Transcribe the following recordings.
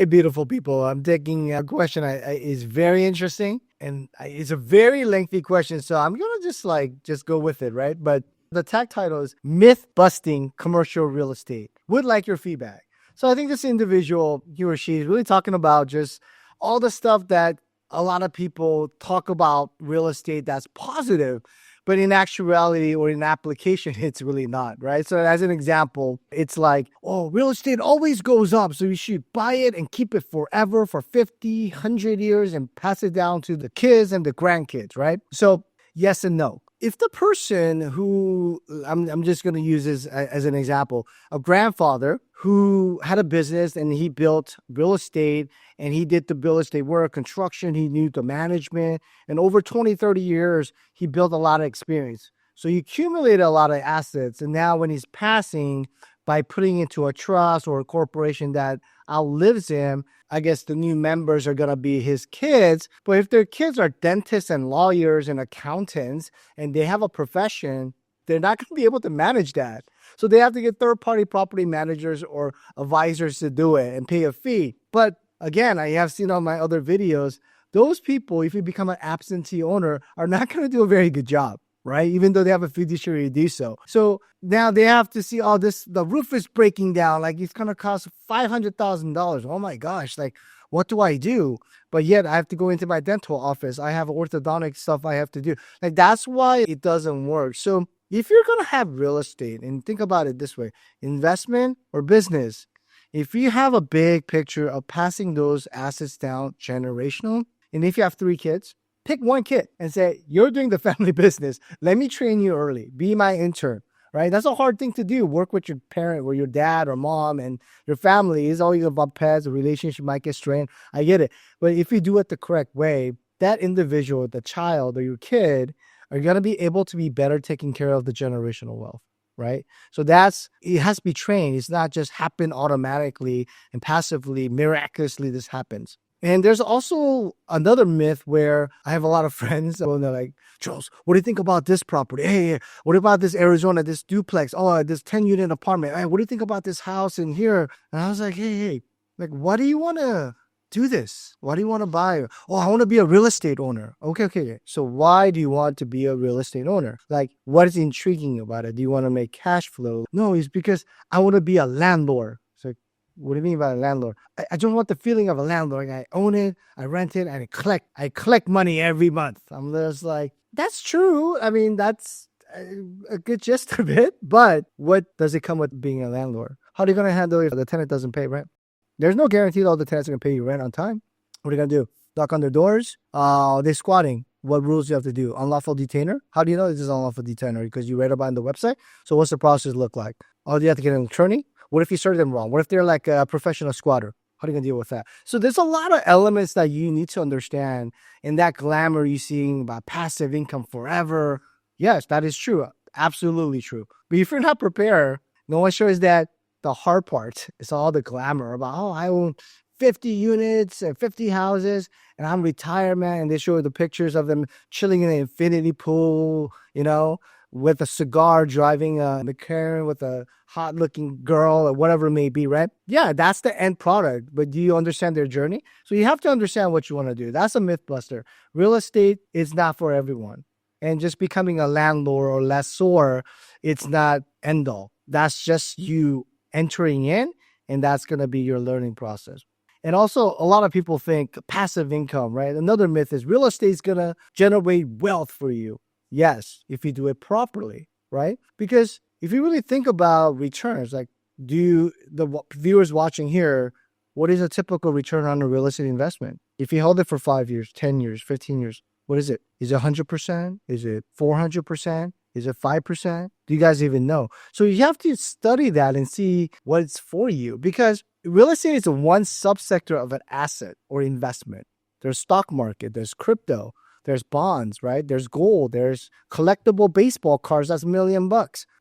Hey, beautiful people. I'm taking a question is very interesting and it's a very lengthy question. So I'm going to just go with it, right? But the tag title is Myth Busting Commercial Real Estate. Would like your feedback. So I think this individual, he or she, is really talking about just all the stuff that a lot of people talk about real estate that's positive, but in actuality or in application, it's really not, right? So as an example, it's like, oh, real estate always goes up. So you should buy it and keep it forever for 50, 100 years and pass it down to the kids and the grandkids, right? So yes and no. If the person who, I'm just going to use this as an example, a grandfather who had a business and he built real estate and he did the real estate work, construction, he knew the management, and over 20, 30 years, he built a lot of experience. So he accumulated a lot of assets. And now when he's passing, by putting into a trust or a corporation that outlives him, I guess the new members are going to be his kids. But if their kids are dentists and lawyers and accountants and they have a profession, they're not going to be able to manage that. So they have to get third-party property managers or advisors to do it and pay a fee. But again, I have seen on my other videos, those people, if you become an absentee owner, are not going to do a very good job, right? Even though they have a fiduciary to do so. So now they have to see, oh, the roof is breaking down. Like it's going to cost $500,000. Oh my gosh. Like, what do I do? But yet I have to go into my dental office. I have orthodontic stuff I have to do. Like that's why it doesn't work. So if you're going to have real estate, and think about it this way, investment or business, if you have a big picture of passing those assets down generational, and if you have 3 kids, pick one kid and say, you're doing the family business. Let me train you early. Be my intern, right? That's a hard thing to do. Work with your parent or your dad or mom and your family. Is always about pets. The relationship might get strained. I get it. But if you do it the correct way, that individual, the child or your kid, are going to be able to be better taking care of the generational wealth, right? So it has to be trained. It's not just happen automatically and passively, miraculously this happens. And there's also another myth where I have a lot of friends and they're like, Charles, what do you think about this property? Hey, what about this Arizona, this duplex? Oh, this 10-unit apartment. Hey, what do you think about this house in here? And I was like, hey, like, why do you want to do this? Why do you want to buy? Oh, I want to be a real estate owner. Okay. So why do you want to be a real estate owner? Like, what is intriguing about it? Do you want to make cash flow? No, it's because I want to be a landlord. So what do you mean by a landlord? I don't want the feeling of a landlord. I own it, I rent it, and I collect money every month. I'm just like, that's true. I mean, that's a good gist of it. But what does it come with being a landlord? How are you going to handle if the tenant doesn't pay rent? There's no guarantee that all the tenants are going to pay you rent on time. What are you going to do? Knock on their doors? They're squatting. What rules do you have to do? Unlawful detainer? How do you know this is unlawful detainer? Because you read about it on the website? So what's the process look like? Oh, do you have to get an attorney? What if you serve them wrong? What if they're like a professional squatter? How are you going to deal with that? So there's a lot of elements that you need to understand in that glamour you're seeing about passive income forever. Yes, that is true. Absolutely true. But if you're not prepared, no one shows that the hard part is all the glamour about, oh, I own 50 units and 50 houses and I'm retired, man. And they show the pictures of them chilling in an infinity pool, with a cigar, driving a McLaren with a hot looking girl or whatever it may be, right? Yeah, that's the end product. But do you understand their journey? So you have to understand what you want to do. That's a myth buster. Real estate is not for everyone. And just becoming a landlord or lessor, it's not end all. That's just you entering in, and that's going to be your learning process. And also, a lot of people think passive income, right? Another myth is real estate is going to generate wealth for you. Yes, if you do it properly, right? Because if you really think about returns, like the viewers watching here, what is a typical return on a real estate investment? If you hold it for 5 years, 10 years, 15 years, what is it? Is it 100%? Is it 400%? Is it 5%? Do you guys even know? So you have to study that and see what's for you, because real estate is one subsector of an asset or investment. There's stock market, there's crypto, there's bonds, right? There's gold, there's collectible baseball cards, that's $1 million.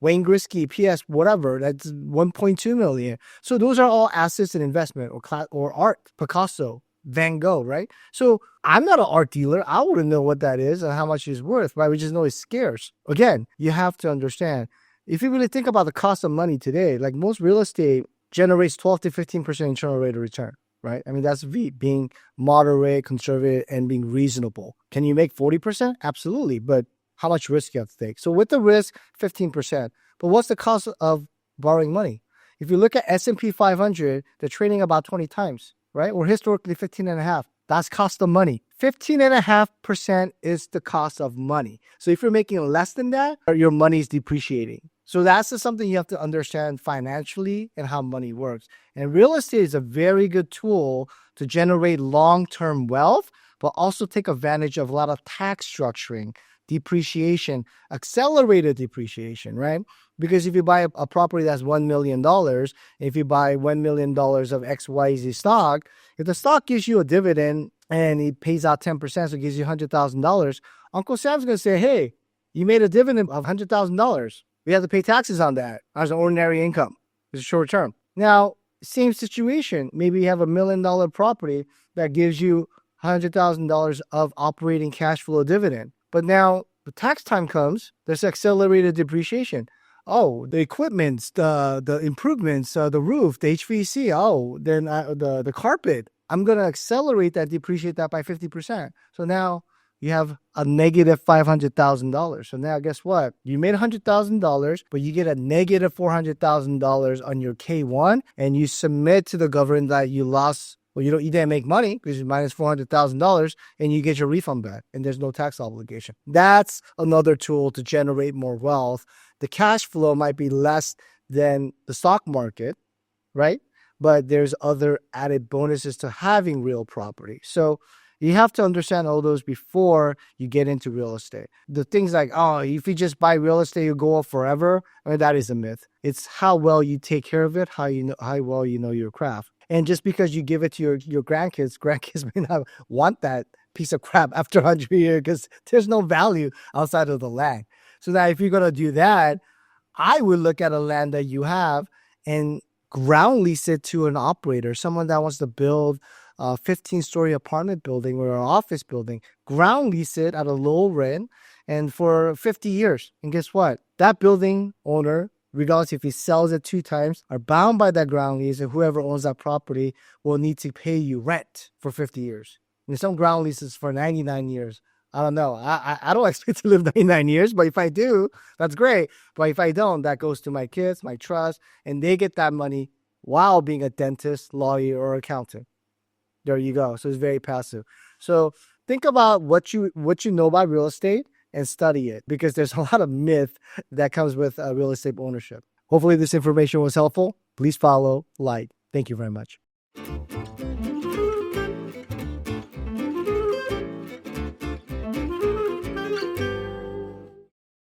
Wayne Gretzky, PS, whatever, that's 1.2 million. So those are all assets and investment or art, Picasso, Van Gogh, right? So I'm not an art dealer. I wouldn't know what that is and how much it's worth, right? We just know it's scarce. Again, you have to understand, if you really think about the cost of money today, like most real estate generates 12 to 15% internal rate of return. right? I mean, that's being moderate, conservative, and being reasonable. Can you make 40%? Absolutely. But how much risk you have to take? So with the risk, 15%. But what's the cost of borrowing money? If you look at S&P 500, they're trading about 20 times, right? Or historically 15 and a half. That's cost of money. 15.5% is the cost of money. So if you're making less than that, your money is depreciating. So that's just something you have to understand financially and how money works. And real estate is a very good tool to generate long-term wealth, but also take advantage of a lot of tax structuring, depreciation, accelerated depreciation, right? Because if you buy a property that's $1 million, if you buy $1 million of XYZ stock, if the stock gives you a dividend and it pays out 10%, so it gives you $100,000, Uncle Sam's going to say, hey, you made a dividend of $100,000. We have to pay taxes on that as an ordinary income. It's short term. Now, same situation. Maybe you have $1 million property that gives you $100,000 of operating cash flow dividend. But now the tax time comes, there's accelerated depreciation. Oh, the equipment, the improvements, the roof, the HVAC, then the carpet. I'm going to accelerate that, depreciate that by 50%. So now you have a negative $500,000. So now guess what? You made $100,000, but you get a negative $400,000 on your K1, and you submit to the government that you lost. Well, you didn't make money because you minus $400,000, and you get your refund back, and there's no tax obligation. That's another tool to generate more wealth. The cash flow might be less than the stock market, right? But there's other added bonuses to having real property. So you have to understand all those before you get into real estate. The things like, if you just buy real estate, you go up forever. I mean, that is a myth. It's how well you take care of it, how well you know your craft. And just because you give it to your grandkids may not want that piece of crap after 100 years because there's no value outside of the land. So that if you're going to do that, I would look at a land that you have and ground lease it to an operator, someone that wants to build a 15-story apartment building or an office building, ground lease it at a low rent and for 50 years. And guess what? That building owner, regardless if he sells it 2 times, are bound by that ground lease, and whoever owns that property will need to pay you rent for 50 years. And some ground leases for 99 years. I don't know. I don't expect to live 99 years, but if I do, that's great. But if I don't, that goes to my kids, my trust, and they get that money while being a dentist, lawyer, or accountant. There you go. So it's very passive. So think about what you know about real estate and study it, because there's a lot of myth that comes with real estate ownership. Hopefully this information was helpful. Please follow, like. Thank you very much.